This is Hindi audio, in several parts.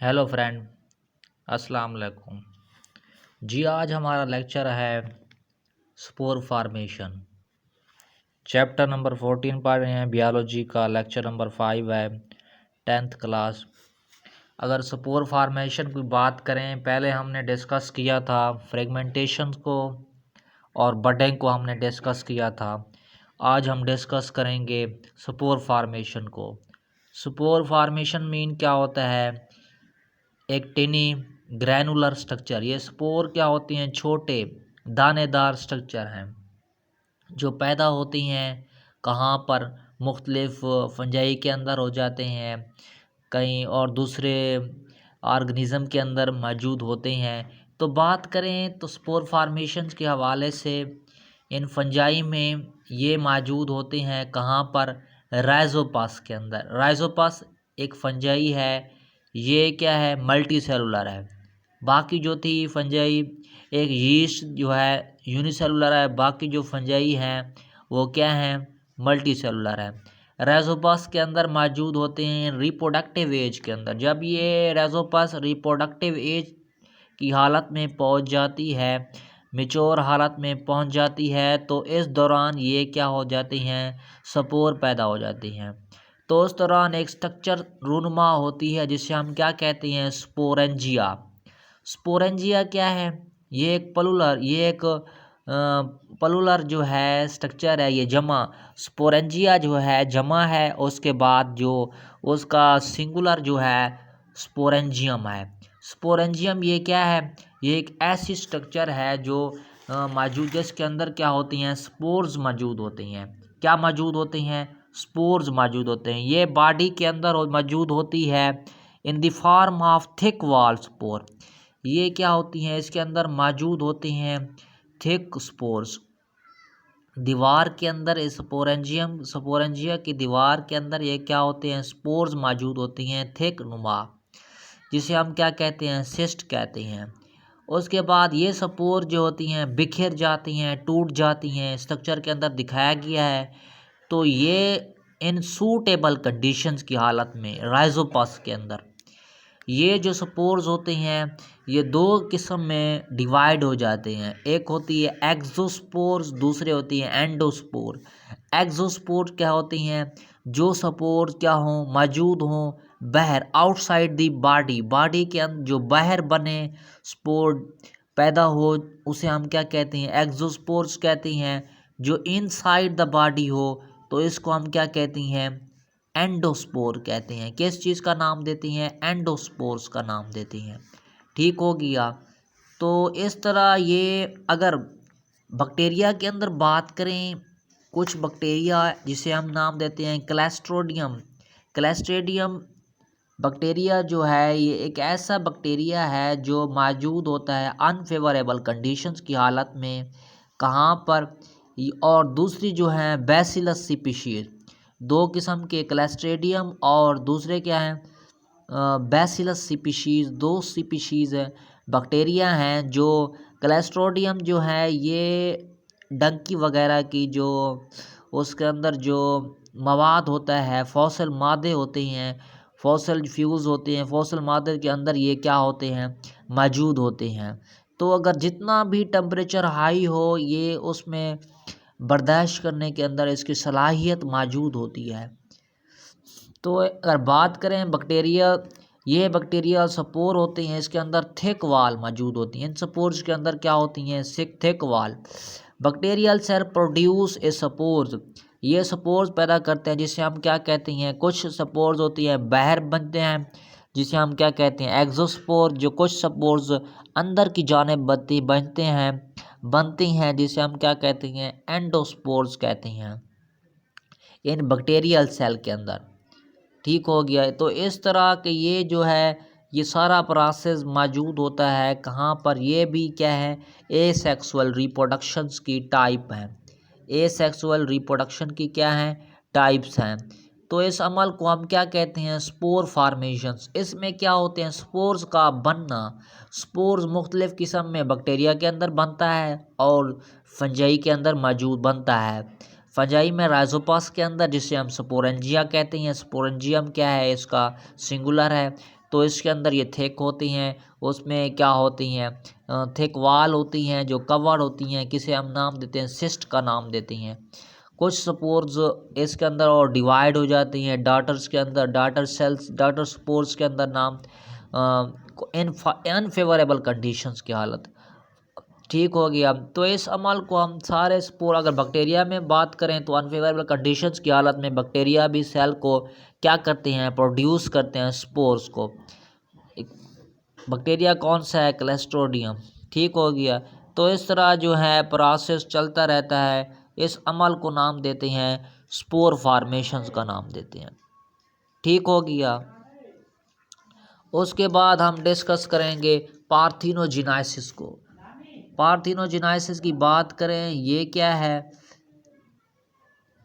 हेलो फ्रेंड, अस्सलाम वालेकुम जी। आज हमारा लेक्चर है स्पोर फार्मेशन। चैप्टर नंबर 14 पढ़ रहे हैं। बियोलॉजी का लेक्चर नंबर 5 है, 10th क्लास। अगर स्पोर फार्मेशन की बात करें, पहले हमने डिस्कस किया था फ्रेगमेंटेशन को और बडिंग को हमने डिस्कस किया था। आज हम डिस्कस करेंगे स्पोर फार्मेशन को। स्पोर फार्मेशन मीन क्या होता है? एक टिनी ग्रैनुलर स्ट्रक्चर। ये स्पोर क्या होती हैं? छोटे दानेदार स्ट्रक्चर हैं जो पैदा होती हैं कहाँ पर? मुख्तलिफ फंजाई के अंदर हो जाते हैं, कहीं और दूसरे ऑर्गेनिज़म के अंदर मौजूद होते हैं। तो बात करें तो स्पोर फार्मेशन के हवाले से इन फंजाई में ये मौजूद होते हैं कहाँ पर? राइजोपस के अंदर। राइजोपस एक फंजाई है, ये क्या है? मल्टी सेलुलर है। बाकी जो थी फंजाई, एक यीस्ट जो है यूनिसेलुलर है, बाकी जो फंजाई हैं वो क्या हैं? मल्टी सेलुलर है। राइजोपस के अंदर मौजूद होते हैं रिप्रोडक्टिव एज के अंदर। जब ये राइजोपस रिप्रोडक्टिव एज की हालत में पहुंच जाती है, मेच्योर हालत में पहुंच जाती है, तो इस दौरान ये क्या हो जाती हैं? स्पोर पैदा हो जाती हैं। तो उस दौरान एक स्ट्रक्चर रूनुमा होती है जिसे हम क्या कहते हैं? स्पोरेंजिया। स्पोरेंजिया क्या है? ये एक पलुलर जो है स्ट्रक्चर है, ये जमा। स्पोरेंजिया जो है जमा है, उसके बाद जो उसका सिंगुलर जो है स्पोरेंजियम है। स्पोरेंजियम ये क्या है? ये एक ऐसी स्ट्रक्चर है जो मौजूद, जिसके अंदर क्या होती हैं? स्पोर्स मौजूद होती हैं। क्या मौजूद होती हैं? स्पोर्स मौजूद होते हैं। ये बॉडी के अंदर मौजूद होती है in the form of thick wall spore. ये क्या होती हैं? इसके अंदर मौजूद होती हैं थिक स्पोर्स। दीवार के अंदर इस स्पोरेंजिया की दीवार के अंदर ये क्या होते हैं? स्पोर्स मौजूद होती हैं थिक नुमा, जिसे हम क्या कहते हैं? सिस्ट कहते हैं। उसके बाद ये स्पोर जो होती हैं बिखर जाती हैं, टूट जाती हैं, स्ट्रक्चर के अंदर दिखाया गया है। तो ये इन सूटेबल कंडीशंस की हालत में राइजोपस के अंदर ये जो स्पोर्स होते हैं ये दो किस्म में डिवाइड हो जाते हैं। एक होती है एक्सोस्पोर्स, दूसरे होती है एंडोस्पोर। एक्सोस्पोर क्या होती हैं? जो स्पोर क्या हों, मौजूद हों बाहर, आउटसाइड दी बॉडी, बॉडी के अंदर जो बाहर बने स्पोर पैदा हो, उसे हम क्या कहते हैं? एक्सोस्पोर्स कहते हैं। जो इनसाइड द बॉडी हो तो इसको हम क्या कहते हैं? एंडोस्पोर कहते हैं। किस चीज़ का नाम देती हैं? एंडोस्पोर्स का नाम देती हैं। ठीक हो गया। तो इस तरह ये अगर बैक्टीरिया के अंदर बात करें, कुछ बैक्टीरिया जिसे हम नाम देते हैं क्लस्ट्रोडियम। क्लस्ट्रोडियम बैक्टीरिया जो है ये एक ऐसा बैक्टीरिया है जो मौजूद होता है अनफेवरेबल कंडीशंस की हालत में। कहाँ पर? और दूसरी जो है बैसिलस स्पीशीज। दो किस्म के क्लस्ट्रेडियम और दूसरे क्या हैं? Bacillus species. दो स्पीशीज है बैक्टीरिया हैं जो क्लस्ट्रोडियम जो है ये डंकी वगैरह की जो उसके अंदर जो मवाद होता है, फॉसल मादे होते हैं, फॉसल फ्यूज़ होते हैं, फॉसल मादे के अंदर ये क्या होते हैं? मौजूद होते हैं। तो अगर जितना भी टेम्परेचर हाई हो ये उसमें बर्दाश्त करने के अंदर इसकी सलाहियत मौजूद होती है। तो अगर बात करें बैक्टीरिया, ये बैक्टीरिया स्पोर होते हैं, इसके अंदर थिक वाल मौजूद होती हैं। इन स्पोर्स के अंदर क्या होती हैं? Thick wall. Bacterial cell produce a spores. ये स्पोर्स पैदा करते हैं जिसे हम क्या कहते हैं? कुछ स्पोर्स होती है बाहर बनते हैं जिसे हम क्या कहते हैं? एक्सोस्पोर। जो कुछ स्पोर्स अंदर की जानिब बनती हैं जिसे हम क्या कहते हैं? एंडोस्पोर्स कहते हैं इन बैक्टीरियल सेल के अंदर। ठीक हो गया। तो इस तरह के ये जो है ये सारा प्रोसेस मौजूद होता है कहाँ पर? ये भी क्या है? एसेक्सुअल रिप्रोडक्शंस की टाइप हैं। एसेक्सुअल रिप्रोडक्शन की क्या हैं? टाइप्स हैं। तो इस अमल को हम क्या कहते हैं? स्पोर फार्मेशंस। इसमें क्या होते हैं? स्पोर्स का बनना। स्पोर्स मुख्तलिफ किस्म में बैक्टीरिया के अंदर बनता है और फंजाई के अंदर मौजूद बनता है। फंजाई में राइजोपस के अंदर, जिसे हम स्पोरेंजिया कहते हैं। स्पोरेंजियम क्या है? इसका सिंगुलर है। तो इसके अंदर ये थिक होती हैं, उसमें क्या होती हैं, थिक वाल होती हैं जो कवर होती हैं, किसे हम नाम देते हैं सिस्ट का नाम देती हैं। कुछ स्पोर्स इसके अंदर और डिवाइड हो जाती हैं डाटर्स के अंदर, डाटर सेल्स, डाटर स्पोर्स के अंदर नाम अनफेवरेबल कंडीशंस की हालत। ठीक हो गया। तो इस अमल को हम सारे स्पोर, अगर बैक्टीरिया में बात करें तो अनफेवरेबल कंडीशंस की हालत में बैक्टीरिया भी सेल को क्या करते हैं, प्रोड्यूस करते हैं स्पोर्स को। बैक्टीरिया कौन सा है, क्लस्ट्रोडियम। ठीक हो गया। तो इस तरह जो है प्रोसेस चलता रहता है। इस अमल को नाम देते हैं स्पोर फॉर्मेशंस का नाम देते हैं। ठीक हो गया। उसके बाद हम डिस्कस करेंगे पार्थिनोजेनेसिस को। पार्थिनोजेनेसिस की बात करें, ये क्या है,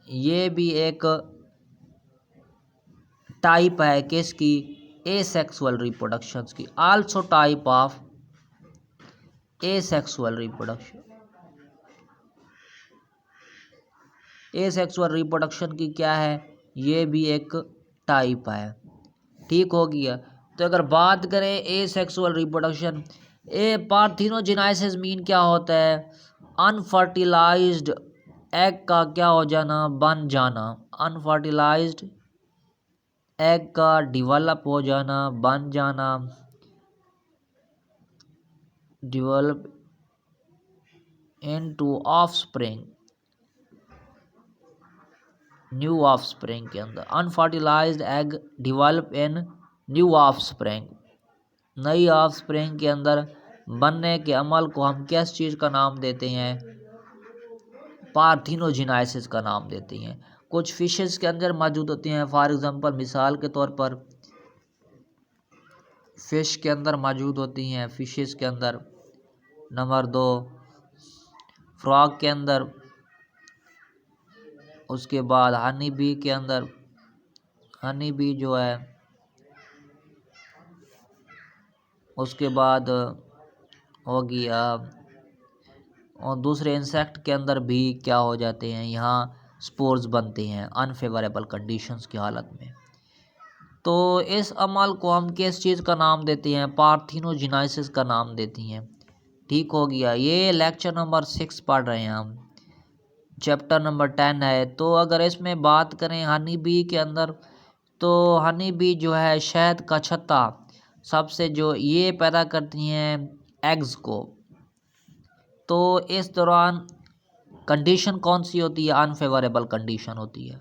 ये भी एक टाइप है किसकी, एसेक्सुअल रिप्रोडक्शंस की। Also type of asexual reproduction. Asexual reproduction की क्या है, ये भी एक टाइप है। ठीक हो गया। तो अगर बात करें एसेक्सुअल रिप्रोडक्शन, ए पार्थिनोजेनेसिस मीन क्या होता है, अनफर्टिलाइज्ड एग का क्या हो जाना, बन जाना। अनफर्टिलाइज्ड एग का डिवेलप हो जाना, बन जाना, develop into offspring, new offspring के अंदर। अनफर्टिलाइज्ड एग डिवेलप इन न्यू ऑफस्प्रिंग, नई ऑफस्प्रिंग के अंदर बनने के अमल को हम किस चीज़ का नाम देते हैं, पार्थिनोजेनेसिस का नाम देते हैं। कुछ फिशेस के अंदर मौजूद होती हैं, फॉर एग्जांपल मिसाल के तौर पर फिश के अंदर मौजूद होती हैं, फिशेस के अंदर। नंबर 2 फ्रॉग के अंदर। उसके बाद हनी बी के अंदर, हनी बी जो है। उसके बाद हो गया, और दूसरे इंसेक्ट के अंदर भी क्या हो जाते हैं, यहाँ स्पोर्स बनते हैं अनफेवरेबल कंडीशंस की हालत में। तो इस अमल को हम किस चीज़ का नाम देते हैं, पार्थिनोजेनेसिस का नाम देती हैं। ठीक हो गया। ये लेक्चर नंबर 6 पढ़ रहे हैं हम, चैप्टर नंबर 10 है। तो अगर इसमें बात करें हनी बी के अंदर, तो हनी बी जो है शहद का छत्ता सबसे जो ये पैदा करती हैं एग्स को। तो इस दौरान कंडीशन कौन सी होती है, अनफेवरेबल कंडीशन होती है।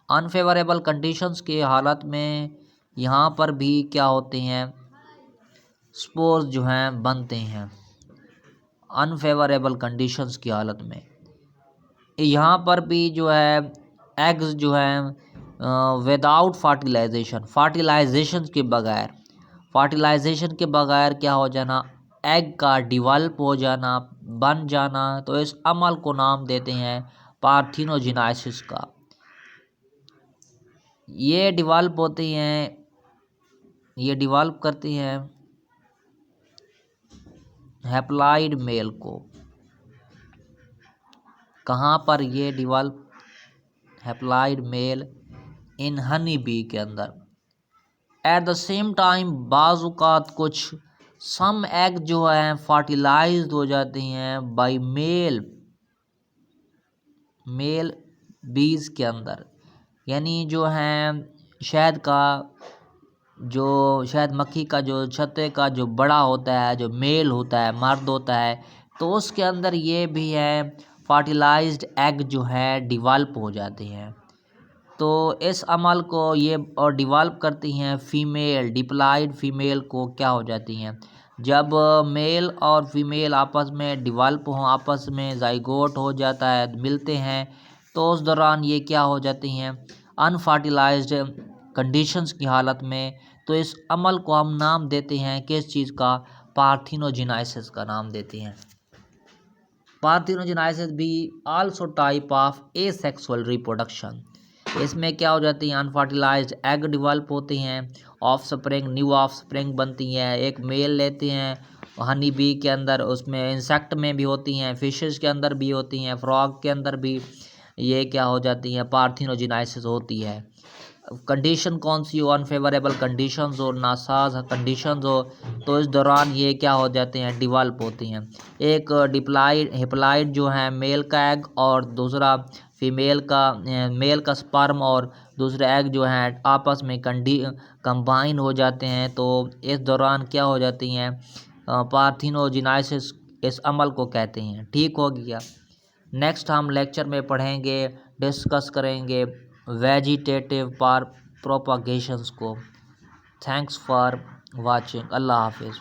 अनफेवरेबल कंडीशंस की हालत में यहाँ पर भी क्या होते हैं, स्पोर्स जो हैं बनते हैं अनफेवरेबल कंडीशंस की हालत में। यहाँ पर भी जो है एग्स जो हैं विदाउट फर्टिलाइजेशन, फर्टिलाइजेशन के बगैर क्या हो जाना, एग का डिवेल्प हो जाना, बन जाना। तो इस अमल को नाम देते हैं पार्थिनोजेनेसिस का। ये डिवेल्प होती हैं, ये डिवेल्प करती हैं हैप्लॉइड मेल को। कहाँ पर ये डिवेल्प, हैप्लॉइड मेल इन हनी बी के अंदर। एट द सेम टाइम बाज़ कुछ सम एग जो हैं फर्टिलाइज्ड हो जाती हैं बाय मेल बीज के अंदर। यानी जो हैं शहद का, जो शहद मक्खी का जो छत्ते का जो बड़ा होता है, जो मेल होता है, मर्द होता है, तो उसके अंदर ये भी है फर्टिलाइज्ड एग जो है डिवेल्प हो जाते हैं। तो इस अमल को ये और डिवेल्प करती हैं फीमेल, डिप्लॉयड फीमेल को क्या हो जाती हैं, जब मेल और फीमेल आपस में डिवेल्प हों, आपस में जाइगोट हो जाता है, मिलते हैं, तो उस दौरान ये क्या हो जाती हैं, अनफर्टिलाइज्ड कंडीशंस की हालत में। तो इस अमल को हम नाम देते हैं किस चीज़ का, पार्थिनोजेनेसिस का नाम देते हैं। पार्थिनोजेनेसिस भी also type of asexual reproduction. इसमें क्या हो जाती हैं, अनफर्टिलाइज्ड एग डिवेल्प होती हैं, ऑफस्प्रिंग, न्यू ऑफस्प्रिंग बनती हैं, एक मेल लेते हैं हनी बी के अंदर, उसमें इंसेक्ट में भी होती हैं, फिशेस के अंदर भी होती हैं, फ्रॉग के अंदर भी ये क्या हो जाती हैं, पार्थिनोजेनेसिस होती है। कंडीशन कौन सी हो, अनफेवरेबल कंडीशंस हो, नासाज कंडीशंस हो, तो इस दौरान ये क्या हो जाते हैं, डिवेल्प होती हैं। एक डिप्लाइड हिप्लाइड जो है मेल का एग और दूसरा फीमेल का मेल का स्पर्म और दूसरे एग जो है आपस में कंबाइन हो जाते हैं, तो इस दौरान क्या हो जाती हैं, पार्थिनोजेनाइसिस इस अमल को कहते हैं। ठीक हो गया। नेक्स्ट हम लेक्चर में पढ़ेंगे, डिस्कस करेंगे वेजिटेटिव प्रोपागेशंस को। Thanks for watching. अल्लाह हाफिज़।